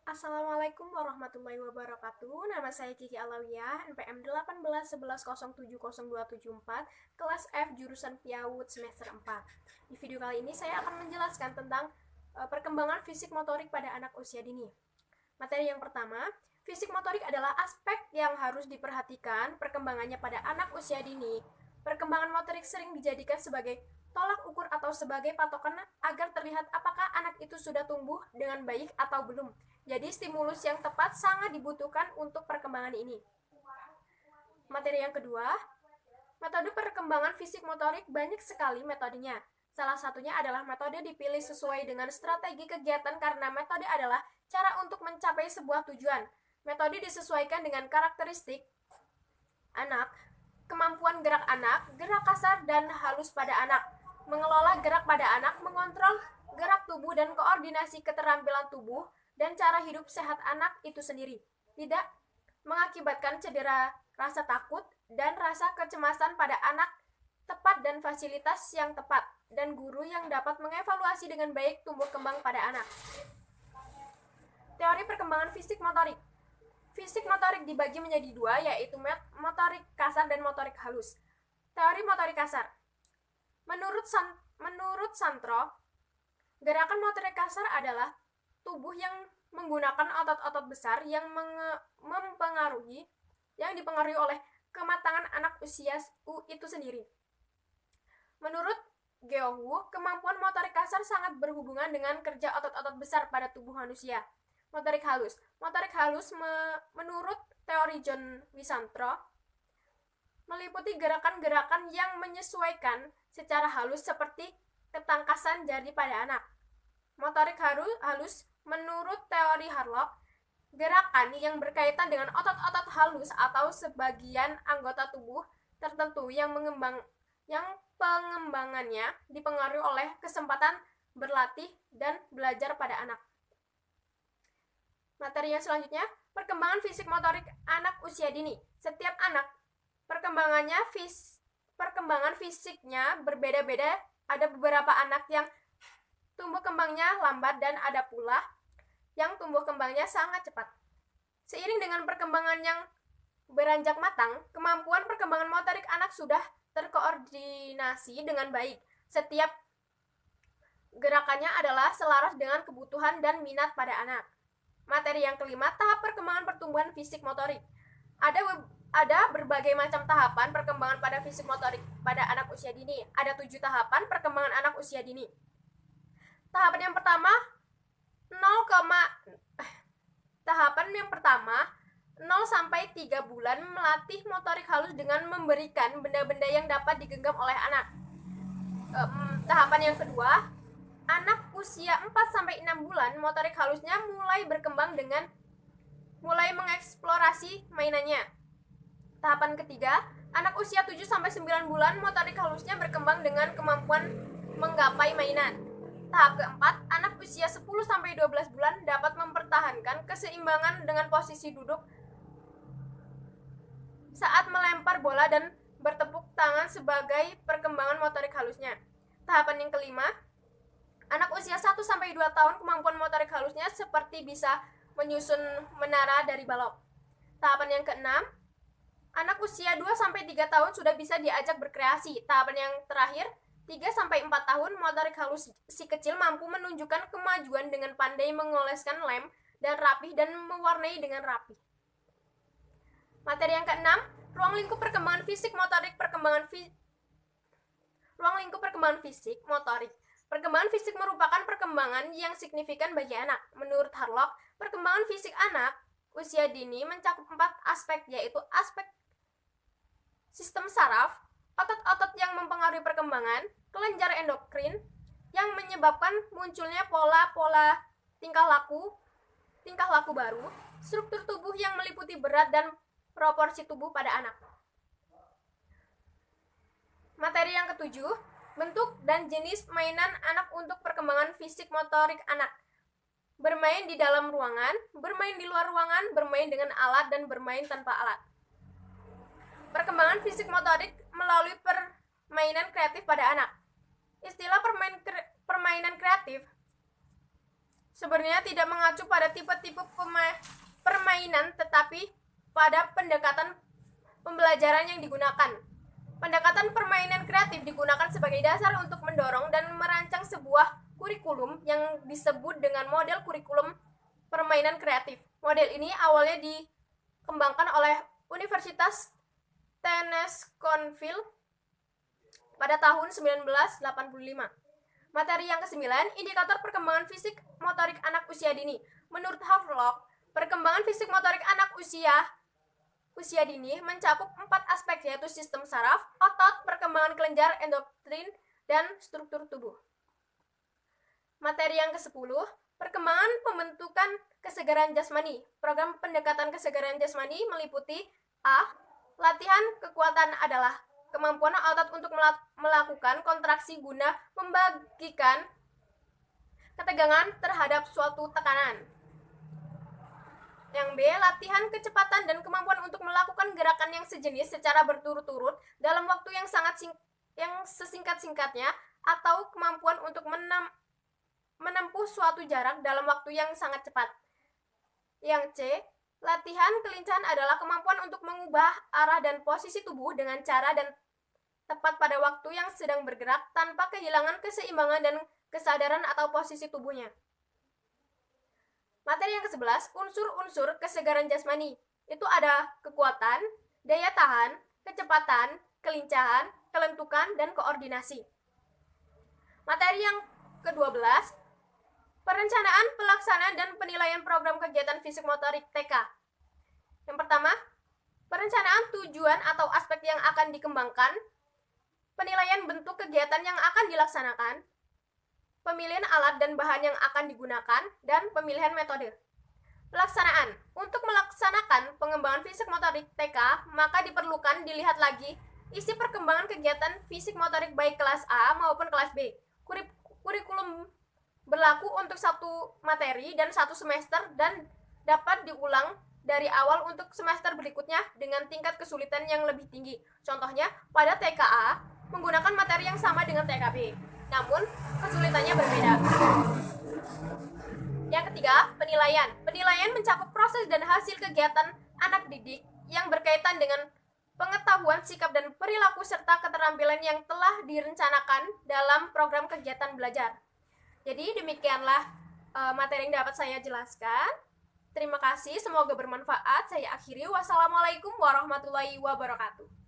Assalamualaikum warahmatullahi wabarakatuh. Nama saya Kiki Alawiyah, NPM 1811070274, kelas F jurusan PIAWUD semester 4. Di video kali ini saya akan menjelaskan tentang perkembangan fisik motorik pada anak usia dini. Materi yang pertama, fisik motorik adalah aspek yang harus diperhatikan perkembangannya pada anak usia dini. Perkembangan motorik sering dijadikan sebagai tolak ukur atau sebagai patokan agar terlihat apakah anak itu sudah tumbuh dengan baik atau belum. Jadi stimulus yang tepat sangat dibutuhkan untuk perkembangan ini. Materi yang kedua, metode perkembangan fisik motorik banyak sekali metodenya. Salah satunya adalah metode dipilih sesuai dengan strategi kegiatan karena metode adalah cara untuk mencapai sebuah tujuan. Metode disesuaikan dengan karakteristik anak, kemampuan gerak anak, gerak kasar dan halus pada anak, mengelola gerak pada anak, mengontrol gerak tubuh dan koordinasi keterampilan tubuh, dan cara hidup sehat anak itu sendiri. Tidak mengakibatkan cedera, rasa takut, dan rasa kecemasan pada anak, tepat dan fasilitas yang tepat, dan guru yang dapat mengevaluasi dengan baik tumbuh kembang pada anak. Teori perkembangan fisik motorik. Fisik motorik dibagi menjadi dua, yaitu motorik kasar dan motorik halus. Teori motorik kasar. Menurut Santro, gerakan motorik kasar adalah tubuh yang menggunakan otot-otot besar yang dipengaruhi oleh kematangan anak usia itu sendiri. Menurut Geohu, kemampuan motorik kasar sangat berhubungan dengan kerja otot-otot besar pada tubuh manusia. Motorik halus. Motorik halus menurut teori John Wisantro meliputi gerakan-gerakan yang menyesuaikan secara halus seperti ketangkasan jari pada anak. Motorik halus menurut teori Harlock, gerakan yang berkaitan dengan otot-otot halus atau sebagian anggota tubuh tertentu yang pengembangannya dipengaruhi oleh kesempatan berlatih dan belajar pada anak. Materi yang selanjutnya, perkembangan fisik motorik anak usia dini. Setiap anak perkembangan fisiknya berbeda-beda. Ada beberapa anak yang tumbuh kembangnya lambat dan ada pula yang tumbuh kembangnya sangat cepat. Seiring dengan perkembangan yang beranjak matang, kemampuan perkembangan motorik anak sudah terkoordinasi dengan baik. Setiap gerakannya adalah selaras dengan kebutuhan dan minat pada anak. Materi yang kelima, tahap perkembangan pertumbuhan fisik motorik. Ada berbagai macam tahapan perkembangan pada fisik motorik pada anak usia dini. Ada 7 tahapan perkembangan anak usia dini. Tahapan yang pertama 0 sampai 3 bulan melatih motorik halus dengan memberikan benda-benda yang dapat digenggam oleh anak. Tahapan yang kedua, anak usia 4 sampai 6 bulan motorik halusnya mulai berkembang dengan mulai mengeksplorasi mainannya. Tahapan ketiga, anak usia 7 sampai 9 bulan motorik halusnya berkembang dengan kemampuan menggapai mainan. Tahap keempat, anak usia 10 sampai 12 bulan dapat mempertahankan keseimbangan dengan posisi duduk saat melempar bola dan bertepuk tangan sebagai perkembangan motorik halusnya. Tahapan yang kelima, anak usia 1 sampai 2 tahun kemampuan motorik halusnya seperti bisa menyusun menara dari balok. Tahapan yang keenam, anak usia 2 sampai 3 tahun sudah bisa diajak berkreasi. Tahapan yang terakhir, 3 sampai 4 tahun motorik halus si kecil mampu menunjukkan kemajuan dengan pandai mengoleskan lem dan rapih dan mewarnai dengan rapi. Materi yang keenam, ruang lingkup perkembangan fisik motorik. Ruang lingkup perkembangan fisik motorik. Perkembangan fisik merupakan perkembangan yang signifikan bagi anak. Menurut Harlock, perkembangan fisik anak usia dini mencakup 4 aspek, yaitu aspek sistem saraf, otot-otot yang mempengaruhi perkembangan, kelenjar endokrin yang menyebabkan munculnya pola-pola tingkah laku baru, struktur tubuh yang meliputi berat dan proporsi tubuh pada anak. Materi yang ketujuh, bentuk dan jenis mainan anak untuk perkembangan fisik motorik anak. Bermain di dalam ruangan, bermain di luar ruangan, bermain dengan alat, dan bermain tanpa alat. Perkembangan fisik motorik melalui permainan kreatif pada anak. Istilah permainan kreatif sebenarnya tidak mengacu pada tipe-tipe permainan, tetapi pada pendekatan pembelajaran yang digunakan. Pendekatan permainan kreatif digunakan sebagai dasar untuk mendorong dan merancang sebuah kurikulum yang disebut dengan model kurikulum permainan kreatif. Model ini awalnya dikembangkan oleh Universitas Tennessee pada tahun 1985. Materi yang ke-9, indikator perkembangan fisik motorik anak usia dini. Menurut Havelock, perkembangan fisik motorik anak usia dini mencakup 4 aspek, yaitu sistem saraf, otot, perkembangan kelenjar, endokrin, dan struktur tubuh. Materi yang ke-10, perkembangan pembentukan kesegaran jasmani. Program pendekatan kesegaran jasmani meliputi A. Latihan kekuatan adalah kemampuan otot untuk melakukan kontraksi guna membagikan ketegangan terhadap suatu tekanan. Yang B. Latihan kecepatan dan kemampuan untuk melakukan gerakan yang sejenis secara berturut-turut dalam waktu yang sesingkat-singkatnya, atau kemampuan untuk menempuh suatu jarak dalam waktu yang sangat cepat. Yang C. Latihan kelincahan adalah kemampuan untuk mengubah arah dan posisi tubuh dengan cara dan tepat pada waktu yang sedang bergerak tanpa kehilangan keseimbangan dan kesadaran atau posisi tubuhnya. Materi yang ke-11, unsur-unsur kesegaran jasmani. Itu ada kekuatan, daya tahan, kecepatan, kelincahan, kelentukan, dan koordinasi. Materi yang ke-12, perencanaan, pelaksanaan, dan penilaian program kegiatan fisik motorik TK. Yang pertama, perencanaan tujuan atau aspek yang akan dikembangkan, penilaian bentuk kegiatan yang akan dilaksanakan, pemilihan alat dan bahan yang akan digunakan, dan pemilihan metode. Pelaksanaan. Untuk melaksanakan pengembangan fisik motorik TK, maka diperlukan dilihat lagi isi perkembangan kegiatan fisik motorik baik kelas A maupun kelas B. Kurikulum berlaku untuk satu materi dan satu semester dan dapat diulang dari awal untuk semester berikutnya dengan tingkat kesulitan yang lebih tinggi. Contohnya, pada TKA menggunakan materi yang sama dengan TKB, namun kesulitannya berbeda. Yang ketiga, penilaian. Penilaian mencakup proses dan hasil kegiatan anak didik yang berkaitan dengan pengetahuan, sikap, dan perilaku serta keterampilan yang telah direncanakan dalam program kegiatan belajar. Jadi demikianlah materi yang dapat saya jelaskan. Terima kasih, semoga bermanfaat. Saya akhiri. Wassalamualaikum warahmatullahi wabarakatuh.